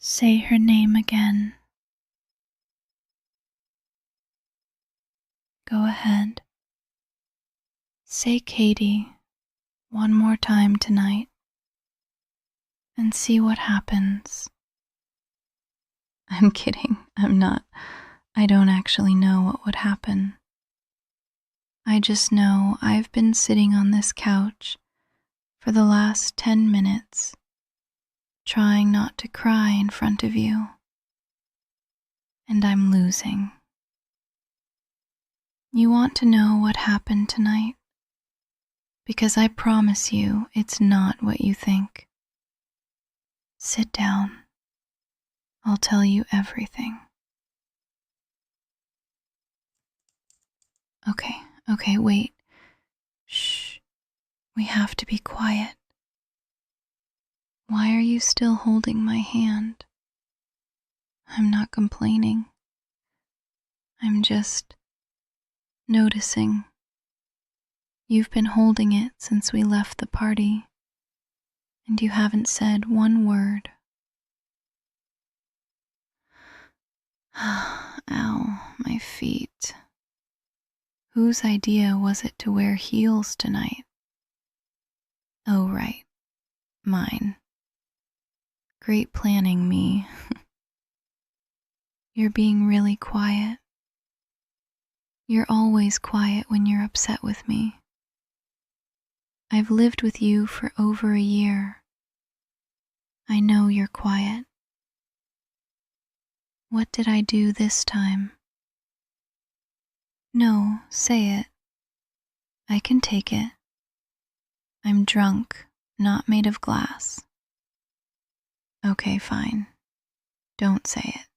Say her name again. Go ahead. Say Katie one more time tonight and see what happens. I'm kidding. I'm not. I don't actually know what would happen. I just know I've been sitting on this couch for the last 10 minutes, trying not to cry in front of you. And I'm losing. You want to know what happened tonight? Because I promise you it's not what you think. Sit down. I'll tell you everything. Okay, wait. Shh. We have to be quiet. Why are you still holding my hand? I'm not complaining. I'm just noticing. You've been holding it since we left the party, and you haven't said one word. Ow, my feet. Whose idea was it to wear heels tonight? Oh, right, mine. Great planning, me. You're being really quiet. You're always quiet when you're upset with me. I've lived with you for over a year. I know you're quiet. What did I do this time? No, say it. I can take it. I'm drunk, not made of glass. Okay, fine. Don't say it.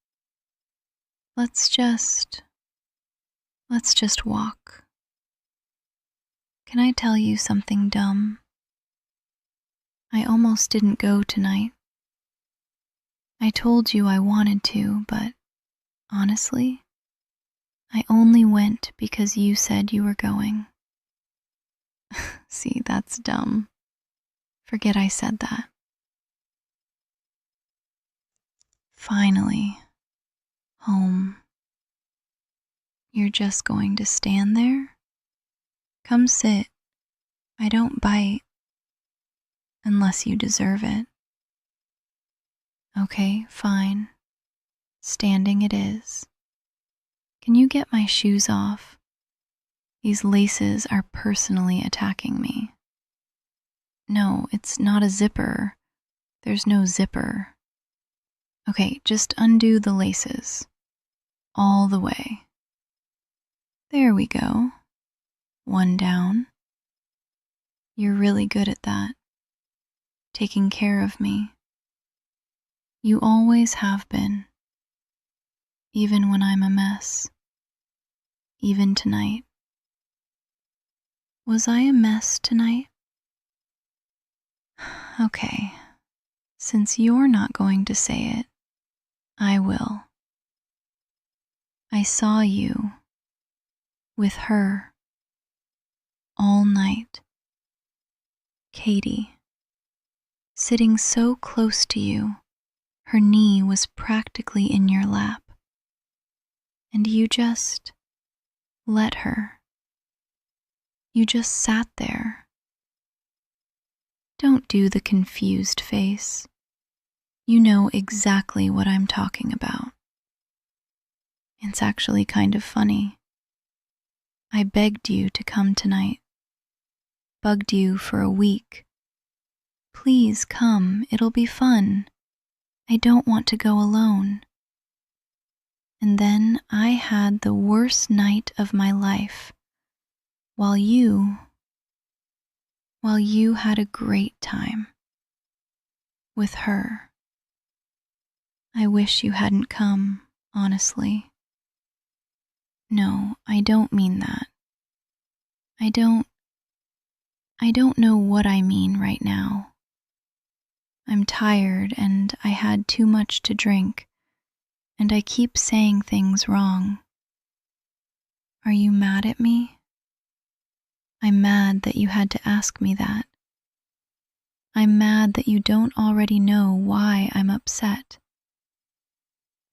Let's just walk. Can I tell you something dumb? I almost didn't go tonight. I told you I wanted to, but honestly, I only went because you said you were going. See, that's dumb. Forget I said that. Finally, home. You're just going to stand there? Come sit. I don't bite. Unless you deserve it. Okay, fine. Standing it is. Can you get my shoes off? These laces are personally attacking me. No, it's not a zipper. There's no zipper. Okay, just undo the laces. All the way. There we go. One down. You're really good at that. Taking care of me. You always have been. Even when I'm a mess. Even tonight. Was I a mess tonight? Okay. Since you're not going to say it, I will. I saw you with her all night. Katie, sitting so close to you, her knee was practically in your lap. And you just let her. You just sat there. Don't do the confused face. You know exactly what I'm talking about. It's actually kind of funny. I begged you to come tonight. Bugged you for a week. Please come, it'll be fun. I don't want to go alone. And then I had the worst night of my life, while you had a great time with her. I wish you hadn't come, honestly. No, I don't mean that. I don't know what I mean right now. I'm tired and I had too much to drink, and I keep saying things wrong. Are you mad at me? I'm mad that you had to ask me that. I'm mad that you don't already know why I'm upset.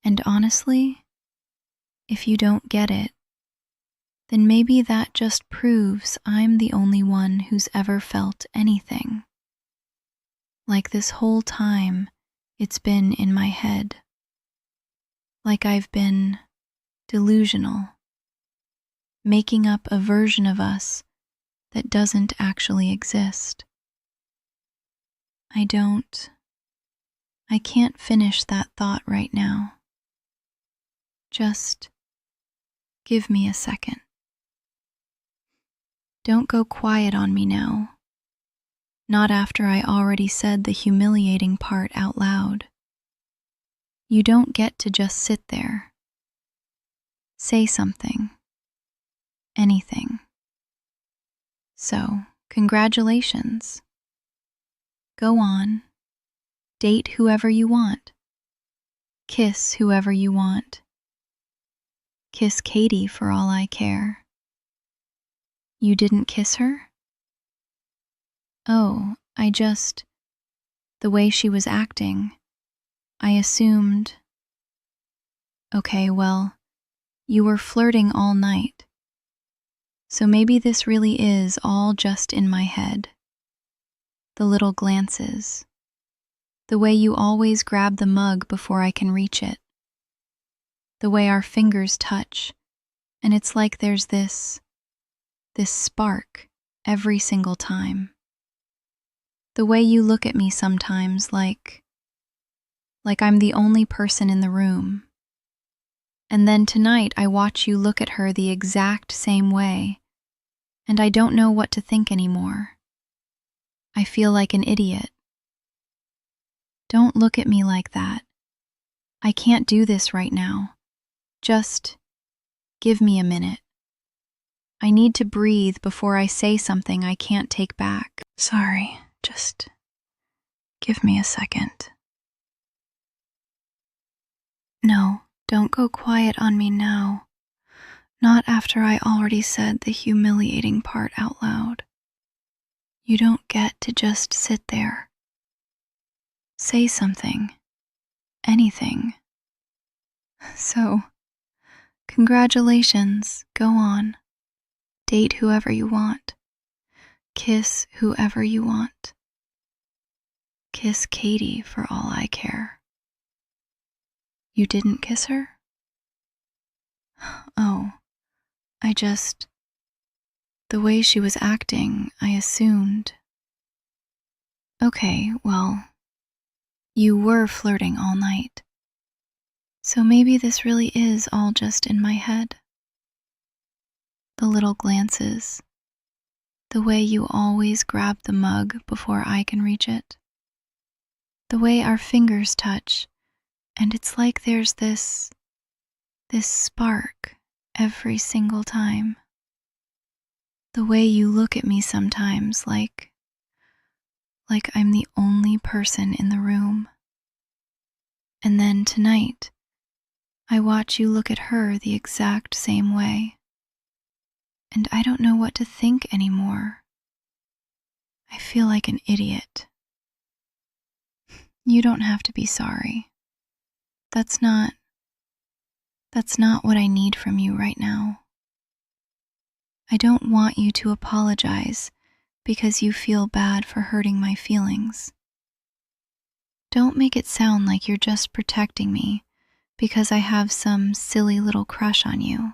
And honestly, if you don't get it, then maybe that just proves I'm the only one who's ever felt anything. Like this whole time, it's been in my head. Like I've been delusional, making up a version of us that doesn't actually exist. I can't finish that thought right now. Just give me a second. Don't go quiet on me now. Not after I already said the humiliating part out loud. You don't get to just sit there. Say something. Anything. So, congratulations. Go on. Date whoever you want. Kiss whoever you want. Kiss Katie for all I care. You didn't kiss her? Oh, the way she was acting, I assumed. Okay, well, you were flirting all night. So maybe this really is all just in my head. The little glances. The way you always grab the mug before I can reach it. The way our fingers touch, and it's like there's this spark every single time. The way you look at me sometimes like I'm the only person in the room. And then tonight I watch you look at her the exact same way, and I don't know what to think anymore. I feel like an idiot. Don't look at me like that. I can't do this right now. Just give me a minute. I need to breathe before I say something I can't take back. Sorry, just give me a second. No, don't go quiet on me now. Not after I already said the humiliating part out loud. You don't get to just sit there. Say something. Anything. So, congratulations. Go on. Date whoever you want. Kiss whoever you want. Kiss Katie for all I care. You didn't kiss her? Oh, the way she was acting, I assumed. Okay, well, you were flirting all night. So maybe this really is all just in my head. The little glances. The way you always grab the mug before I can reach it. The way our fingers touch, and it's like there's this spark every single time. The way you look at me sometimes like I'm the only person in the room. And then tonight, I watch you look at her the exact same way. And I don't know what to think anymore. I feel like an idiot. You don't have to be sorry. That's not what I need from you right now. I don't want you to apologize because you feel bad for hurting my feelings. Don't make it sound like you're just protecting me because I have some silly little crush on you.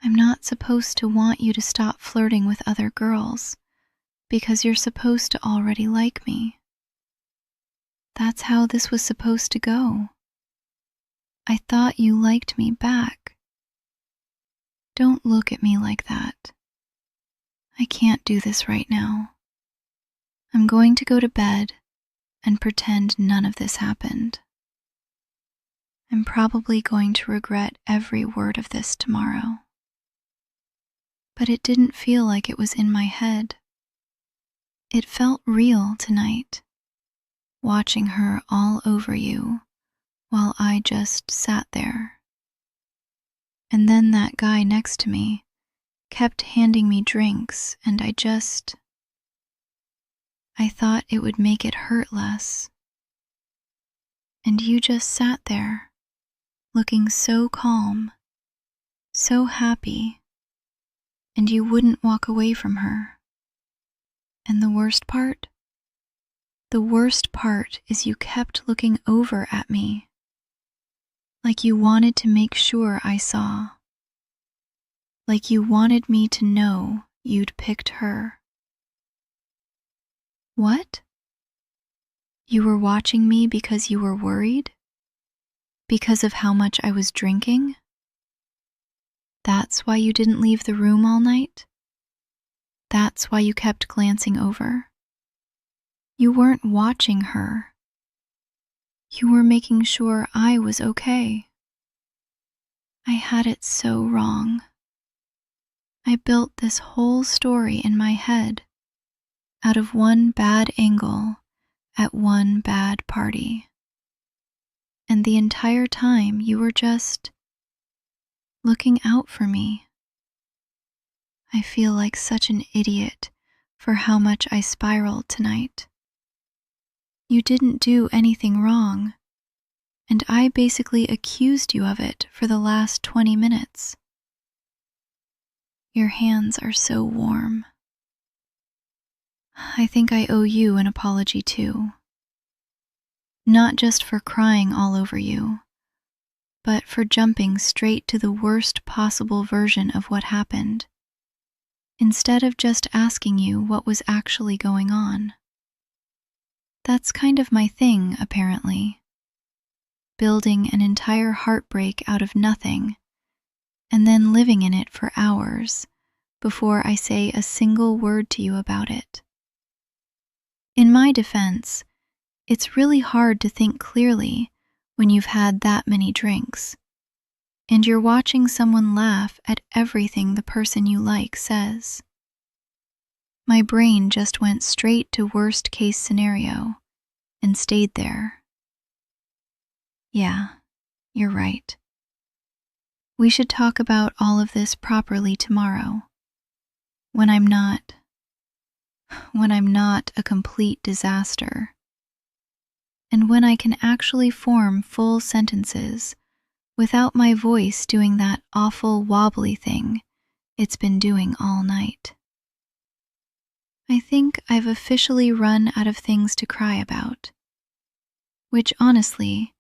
I'm not supposed to want you to stop flirting with other girls because you're supposed to already like me. That's how this was supposed to go. I thought you liked me back. Don't look at me like that. I can't do this right now. I'm going to go to bed and pretend none of this happened. I'm probably going to regret every word of this tomorrow. But it didn't feel like it was in my head. It felt real tonight, watching her all over you while I just sat there. And then that guy next to me kept handing me drinks, and I thought it would make it hurt less. And you just sat there, looking so calm, so happy, and you wouldn't walk away from her. And the worst part? The worst part is you kept looking over at me, like you wanted to make sure I saw, like you wanted me to know you'd picked her. What? You were watching me because you were worried? Because of how much I was drinking? That's why you didn't leave the room all night? That's why you kept glancing over? You weren't watching her. You were making sure I was okay. I had it so wrong. I built this whole story in my head out of one bad angle at one bad party. And the entire time you were just looking out for me. I feel like such an idiot for how much I spiraled tonight. You didn't do anything wrong, and I basically accused you of it for the last 20 minutes. Your hands are so warm. I think I owe you an apology too. Not just for crying all over you, but for jumping straight to the worst possible version of what happened, instead of just asking you what was actually going on. That's kind of my thing, apparently. Building an entire heartbreak out of nothing, and then living in it for hours before I say a single word to you about it. In my defense, it's really hard to think clearly when you've had that many drinks, and you're watching someone laugh at everything the person you like says. My brain just went straight to worst case scenario and stayed there. Yeah, you're right. We should talk about all of this properly tomorrow, when I'm not a complete disaster, and when I can actually form full sentences without my voice doing that awful wobbly thing it's been doing all night. I think I've officially run out of things to cry about, which honestly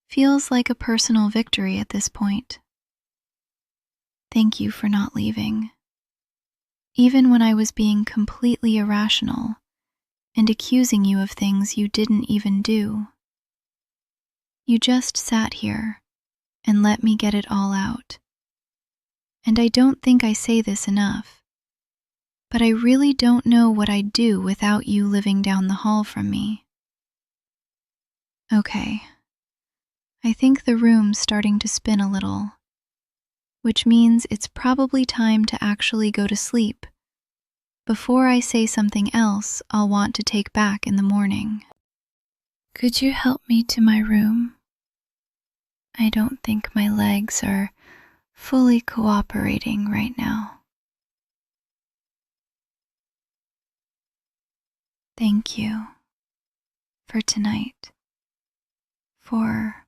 feels like a personal victory at this point. Thank you for not leaving, even when I was being completely irrational and accusing you of things you didn't even do. You just sat here and let me get it all out. And I don't think I say this enough, but I really don't know what I'd do without you living down the hall from me. Okay, I think the room's starting to spin a little, which means it's probably time to actually go to sleep before I say something else I'll want to take back in the morning. Could you help me to my room? I don't think my legs are fully cooperating right now. Thank you for tonight, for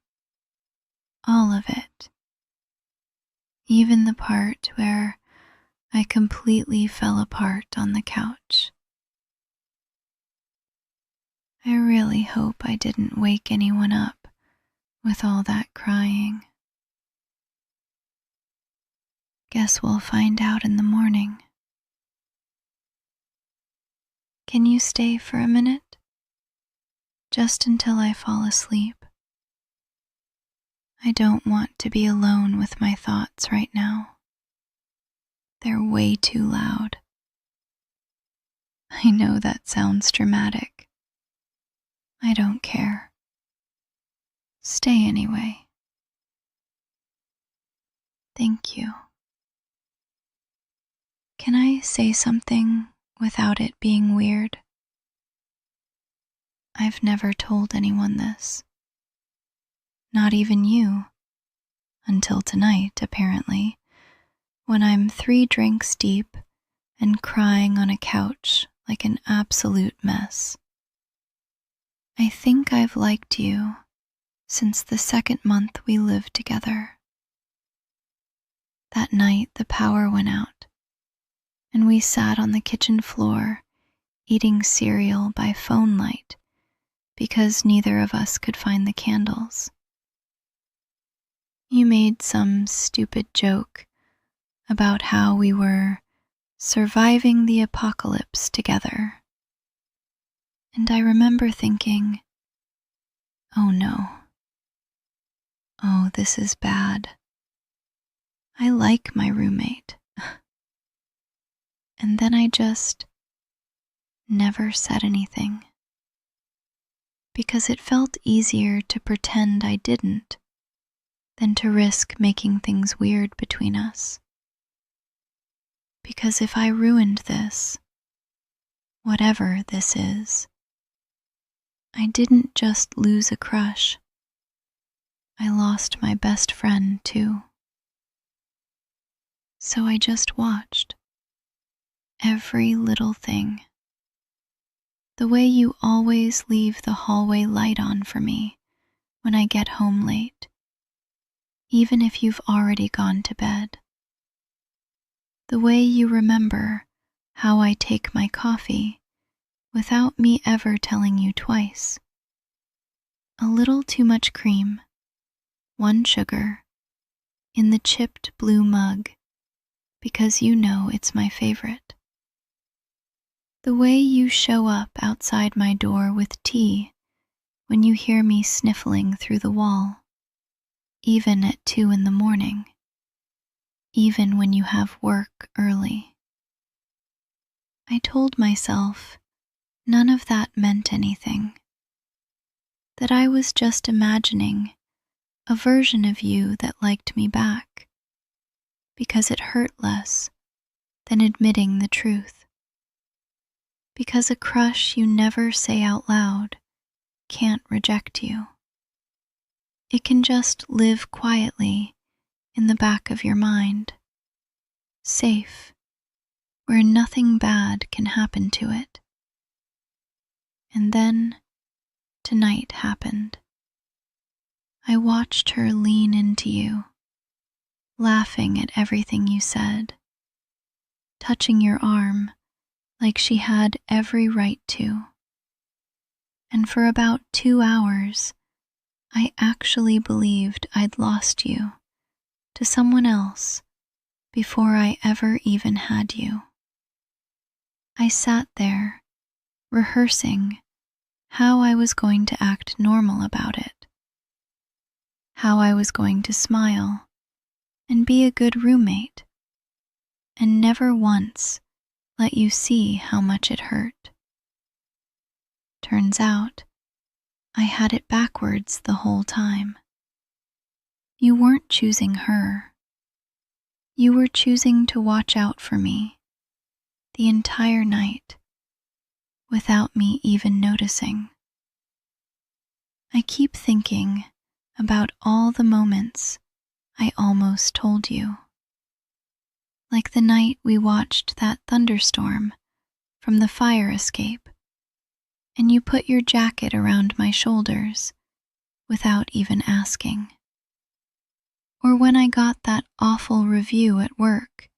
all of it, even the part where I completely fell apart on the couch. I really hope I didn't wake anyone up with all that crying. Guess we'll find out in the morning. Can you stay for a minute? Just until I fall asleep. I don't want to be alone with my thoughts right now. They're way too loud. I know that sounds dramatic. I don't care. Stay anyway. Thank you. Can I say something without it being weird? I've never told anyone this. Not even you. Until tonight, apparently, when I'm 3 drinks deep and crying on a couch like an absolute mess. I think I've liked you since the second month we lived together. That night the power went out, and we sat on the kitchen floor eating cereal by phone light because neither of us could find the candles. You made some stupid joke about how we were surviving the apocalypse together. And I remember thinking, oh no. Oh, this is bad. I like my roommate. And then I just never said anything, because it felt easier to pretend I didn't than to risk making things weird between us. Because if I ruined this, whatever this is, I didn't just lose a crush. I lost my best friend too. So I just watched every little thing. The way you always leave the hallway light on for me when I get home late, even if you've already gone to bed. The way you remember how I take my coffee without me ever telling you twice. A little too much cream, 1 sugar, in the chipped blue mug, because you know it's my favorite. The way you show up outside my door with tea when you hear me sniffling through the wall, even at 2 in the morning, even when you have work early. I told myself none of that meant anything, that I was just imagining a version of you that liked me back, because it hurt less than admitting the truth. Because a crush you never say out loud can't reject you. It can just live quietly in the back of your mind, safe, where nothing bad can happen to it. And then tonight happened. I watched her lean into you, laughing at everything you said, touching your arm like she had every right to. And for about 2 hours, I actually believed I'd lost you to someone else before I ever even had you. I sat there, rehearsing how I was going to act normal about it, how I was going to smile and be a good roommate, and never once let you see how much it hurt. Turns out, I had it backwards the whole time. You weren't choosing her. You were choosing to watch out for me the entire night without me even noticing. I keep thinking about all the moments I almost told you. Like the night we watched that thunderstorm from the fire escape, and you put your jacket around my shoulders without even asking. Or when I got that awful review at work,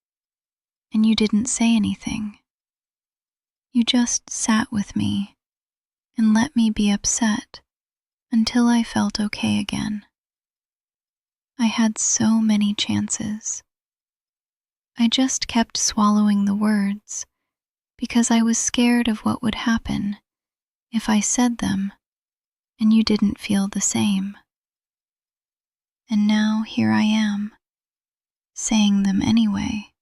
and you didn't say anything. You just sat with me and let me be upset until I felt okay again. I had so many chances. I just kept swallowing the words because I was scared of what would happen if I said them and you didn't feel the same. And now here I am, saying them anyway,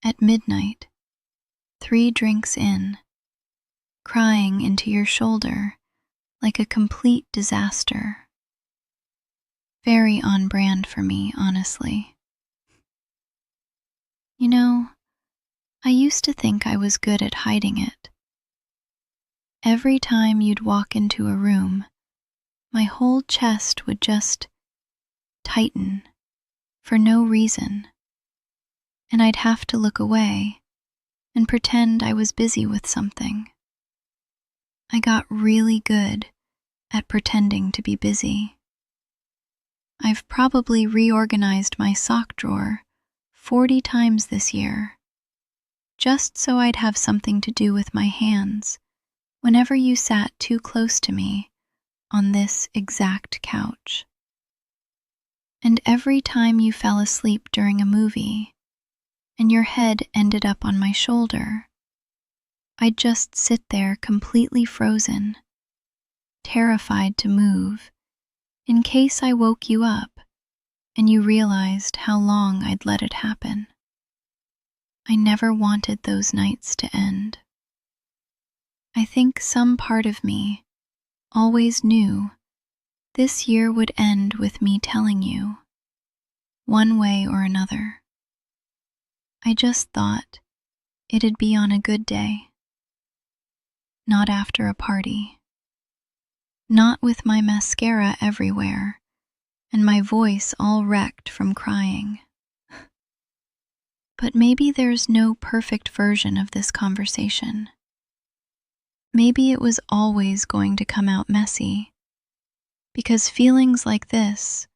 at midnight, 3 drinks in, crying into your shoulder like a complete disaster. Very on brand for me, honestly. You know, I used to think I was good at hiding it. Every time you'd walk into a room, my whole chest would just tighten for no reason, and I'd have to look away and pretend I was busy with something. I got really good at pretending to be busy. I've probably reorganized my sock drawer 40 times this year, just so I'd have something to do with my hands whenever you sat too close to me on this exact couch. And every time you fell asleep during a movie and your head ended up on my shoulder, I'd just sit there completely frozen, terrified to move, in case I woke you up and you realized how long I'd let it happen. I never wanted those nights to end. I think some part of me always knew this year would end with me telling you, one way or another. I just thought it'd be on a good day, not after a party, not with my mascara everywhere and my voice all wrecked from crying. But maybe there's no perfect version of this conversation. Maybe it was always going to come out messy, because feelings like this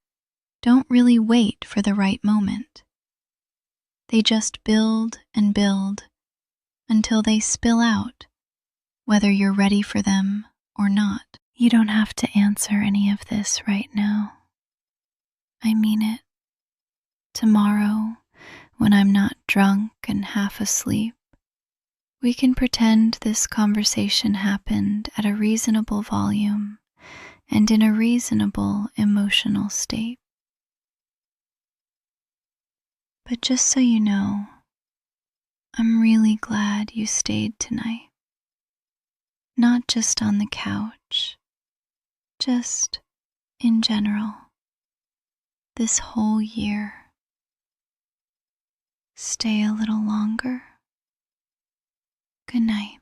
don't really wait for the right moment. They just build and build until they spill out, whether you're ready for them or not. You don't have to answer any of this right now. I mean it. Tomorrow, when I'm not drunk and half asleep, we can pretend this conversation happened at a reasonable volume and in a reasonable emotional state. But just so you know, I'm really glad you stayed tonight. Not just on the couch, just in general, this whole year. Stay a little longer. Good night.